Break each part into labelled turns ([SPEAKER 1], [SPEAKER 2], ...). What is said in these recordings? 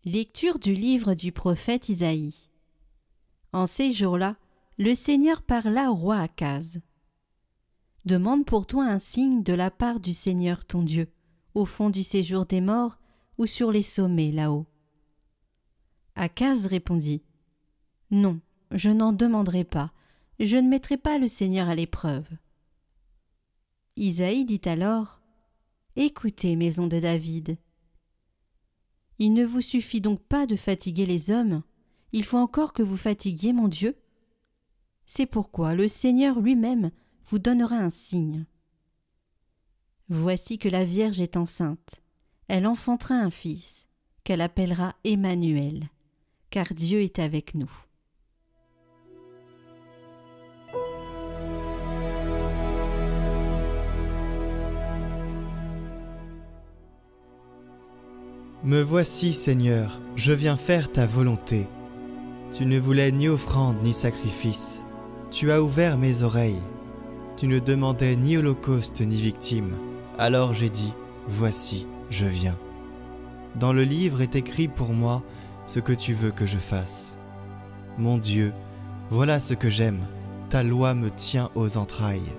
[SPEAKER 1] Lecture du livre du prophète Isaïe. En ces jours-là, le Seigneur parla au roi Akaz. Demande pour toi un signe de la part du Seigneur ton Dieu, au fond du séjour des morts ou sur les sommets là-haut. Akaz répondit : Non, je n'en demanderai pas, je ne mettrai pas le Seigneur à l'épreuve. Isaïe dit alors : Écoutez, maison de David. Il ne vous suffit donc pas de fatiguer les hommes, il faut encore que vous fatiguiez mon Dieu. C'est pourquoi le Seigneur lui-même vous donnera un signe. Voici que la Vierge est enceinte, elle enfantera un fils, qu'elle appellera Emmanuel, car Dieu est avec nous.
[SPEAKER 2] Me voici, Seigneur, je viens faire ta volonté. Tu ne voulais ni offrande ni sacrifice. Tu as ouvert mes oreilles. Tu ne demandais ni holocauste ni victime. Alors j'ai dit, voici, je viens. Dans le livre est écrit pour moi ce que tu veux que je fasse. Mon Dieu, voilà ce que j'aime. Ta loi me tient aux entrailles.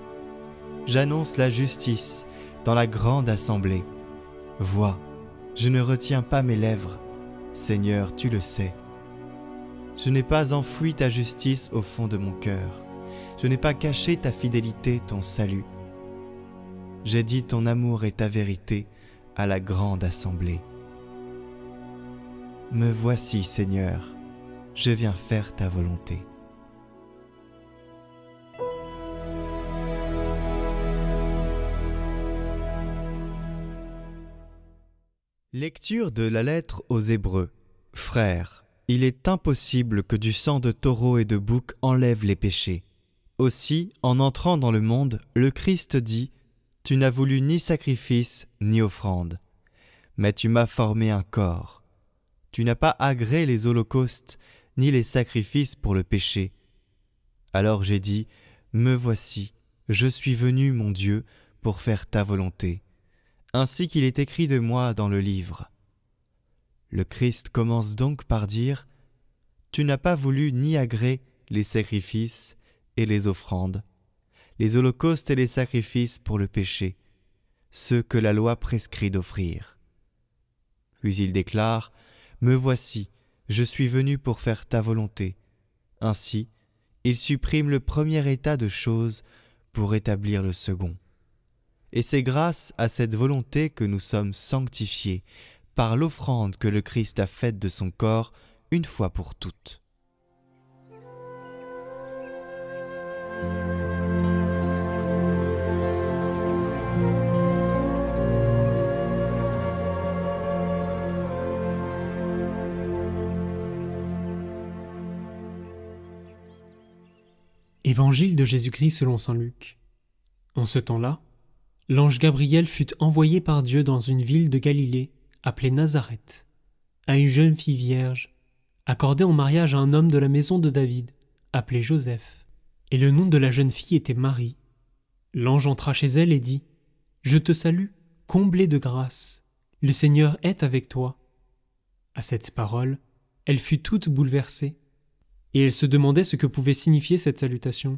[SPEAKER 2] J'annonce la justice dans la grande assemblée. Vois, je ne retiens pas mes lèvres, Seigneur, tu le sais. Je n'ai pas enfoui ta justice au fond de mon cœur. Je n'ai pas caché ta fidélité, ton salut. J'ai dit ton amour et ta vérité à la grande assemblée. Me voici, Seigneur, je viens faire ta volonté. Lecture de la lettre aux Hébreux. Frères, il est impossible que du sang de taureau et de bouc enlève les péchés. Aussi, en entrant dans le monde, le Christ dit : Tu n'as voulu ni sacrifice ni offrande, mais tu m'as formé un corps. Tu n'as pas agréé les holocaustes ni les sacrifices pour le péché. Alors j'ai dit : Me voici, je suis venu, mon Dieu, pour faire ta volonté. Ainsi qu'il est écrit de moi dans le livre. Le Christ commence donc par dire : Tu n'as pas voulu ni agréer les sacrifices et les offrandes, les holocaustes et les sacrifices pour le péché, ceux que la loi prescrit d'offrir. Puis il déclare : Me voici, je suis venu pour faire ta volonté. Ainsi, il supprime le premier état de choses pour établir le second. Et c'est grâce à cette volonté que nous sommes sanctifiés par l'offrande que le Christ a faite de son corps une fois pour toutes.
[SPEAKER 3] Évangile de Jésus-Christ selon saint Luc. En ce temps-là, l'ange Gabriel fut envoyé par Dieu dans une ville de Galilée, appelée Nazareth, à une jeune fille vierge, accordée en mariage à un homme de la maison de David, appelé Joseph. Et le nom de la jeune fille était Marie. L'ange entra chez elle et dit : Je te salue, comblée de grâce, le Seigneur est avec toi. À cette parole, elle fut toute bouleversée, et elle se demandait ce que pouvait signifier cette salutation.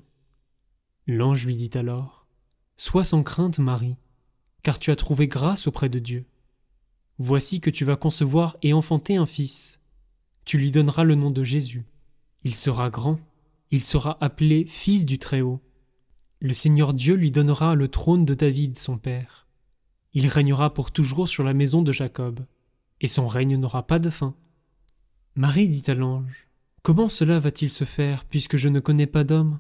[SPEAKER 3] L'ange lui dit alors : Sois sans crainte, Marie, car tu as trouvé grâce auprès de Dieu. Voici que tu vas concevoir et enfanter un fils. Tu lui donneras le nom de Jésus. Il sera grand, il sera appelé Fils du Très-Haut. Le Seigneur Dieu lui donnera le trône de David, son père. Il régnera pour toujours sur la maison de Jacob, et son règne n'aura pas de fin. Marie dit à l'ange : Comment cela va-t-il se faire, puisque je ne connais pas d'homme ?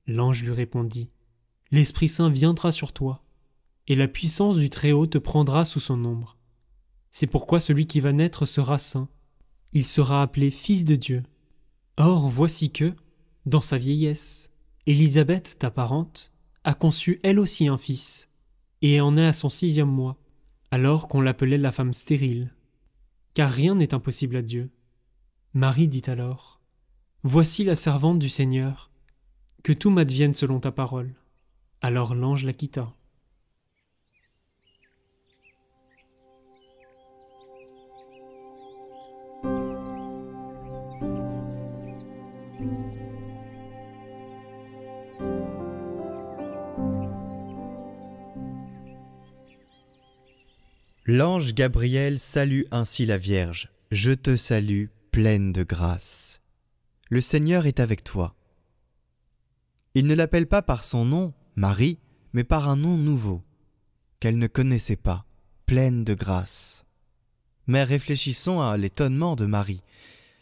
[SPEAKER 3] L'ange lui répondit : L'Esprit Saint viendra sur toi, et la puissance du Très-Haut te prendra sous son ombre. C'est pourquoi celui qui va naître sera saint. Il sera appelé Fils de Dieu. Or, voici que, dans sa vieillesse, Élisabeth, ta parente, a conçu elle aussi un fils, et en est à son 6e mois, alors qu'on l'appelait la femme stérile. Car rien n'est impossible à Dieu. Marie dit alors : Voici la servante du Seigneur, que tout m'advienne selon ta parole. Alors l'ange la quitta.
[SPEAKER 2] L'ange Gabriel salue ainsi la Vierge. Je te salue, pleine de grâce. Le Seigneur est avec toi. Il ne l'appelle pas par son nom, Marie, mais par un nom nouveau, qu'elle ne connaissait pas, pleine de grâce. Mais réfléchissons à l'étonnement de Marie.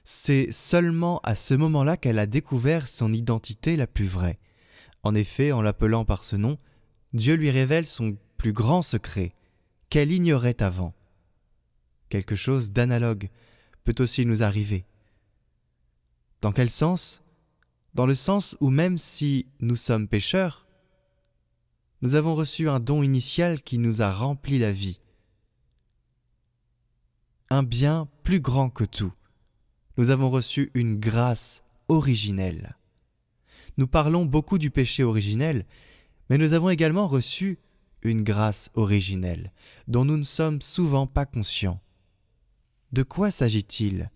[SPEAKER 2] C'est seulement à ce moment-là qu'elle a découvert son identité la plus vraie. En effet, en l'appelant par ce nom, Dieu lui révèle son plus grand secret, qu'elle ignorait avant. Quelque chose d'analogue peut aussi nous arriver. Dans quel sens ? Dans le sens où même si nous sommes pécheurs, nous avons reçu un don initial qui nous a rempli la vie. Un bien plus grand que tout. Nous avons reçu une grâce originelle. Nous parlons beaucoup du péché originel, mais nous avons également reçu une grâce originelle, dont nous ne sommes souvent pas conscients. De quoi s'agit-il ?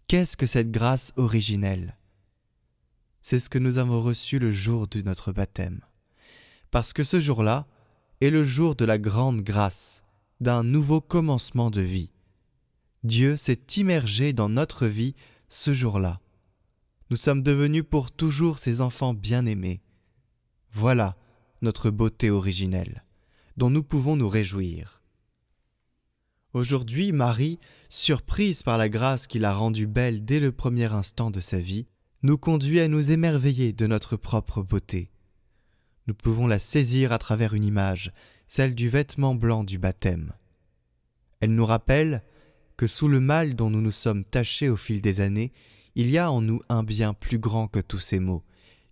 [SPEAKER 2] Qu'est-ce que cette grâce originelle ? C'est ce que nous avons reçu le jour de notre baptême. Parce que ce jour-là est le jour de la grande grâce, d'un nouveau commencement de vie. Dieu s'est immergé dans notre vie ce jour-là. Nous sommes devenus pour toujours ses enfants bien-aimés. Voilà notre beauté originelle, dont nous pouvons nous réjouir. Aujourd'hui, Marie, surprise par la grâce qui l'a rendue belle dès le premier instant de sa vie, nous conduit à nous émerveiller de notre propre beauté. Nous pouvons la saisir à travers une image, celle du vêtement blanc du baptême. Elle nous rappelle que sous le mal dont nous nous sommes tachés au fil des années, il y a en nous un bien plus grand que tous ces maux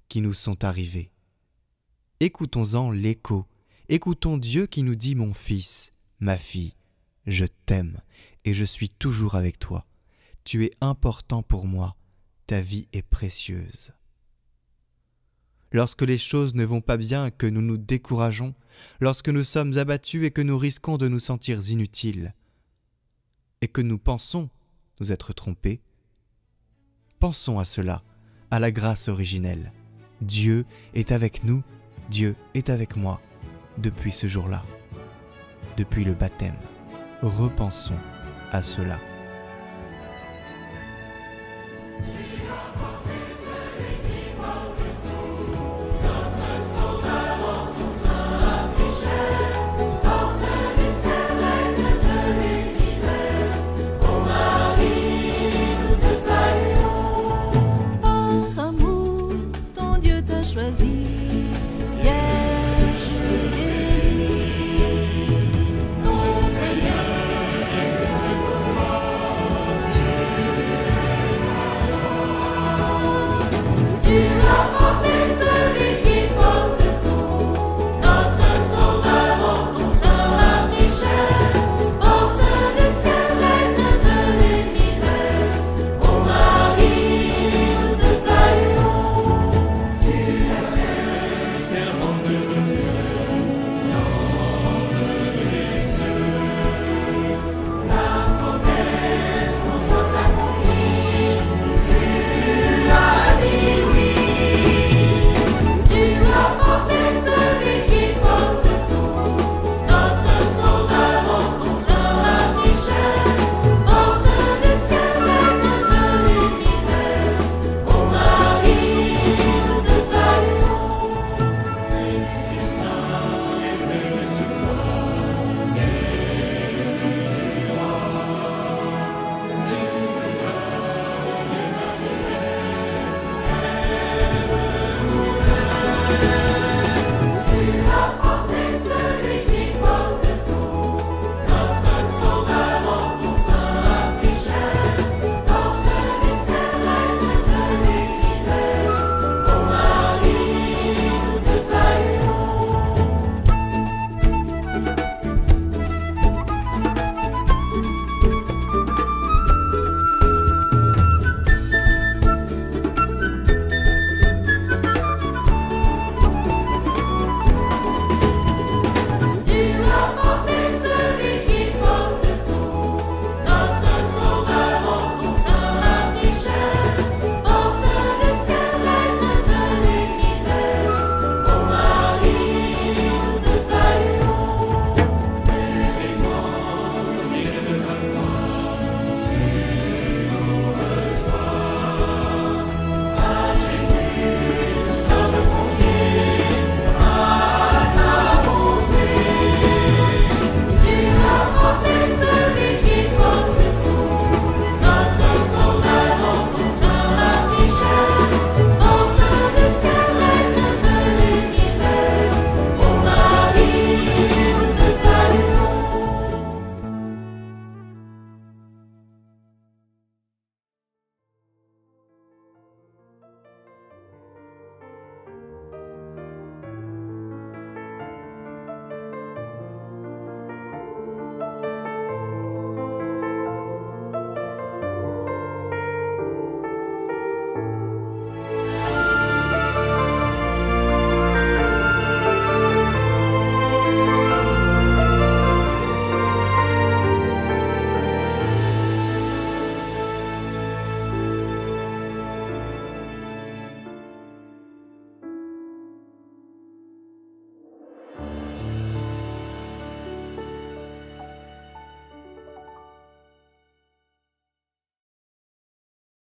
[SPEAKER 2] qui nous sont arrivés. Écoutons-en l'écho, écoutons Dieu qui nous dit « Mon fils, ma fille, je t'aime et je suis toujours avec toi. Tu es important pour moi, ta vie est précieuse. » Lorsque les choses ne vont pas bien et que nous nous décourageons, lorsque nous sommes abattus et que nous risquons de nous sentir inutiles, et que nous pensons nous être trompés, pensons à cela, à la grâce originelle. Dieu est avec nous, Dieu est avec moi, depuis ce jour-là, depuis le baptême. Repensons à cela.
[SPEAKER 4] Par amour, ton Dieu t'a choisi.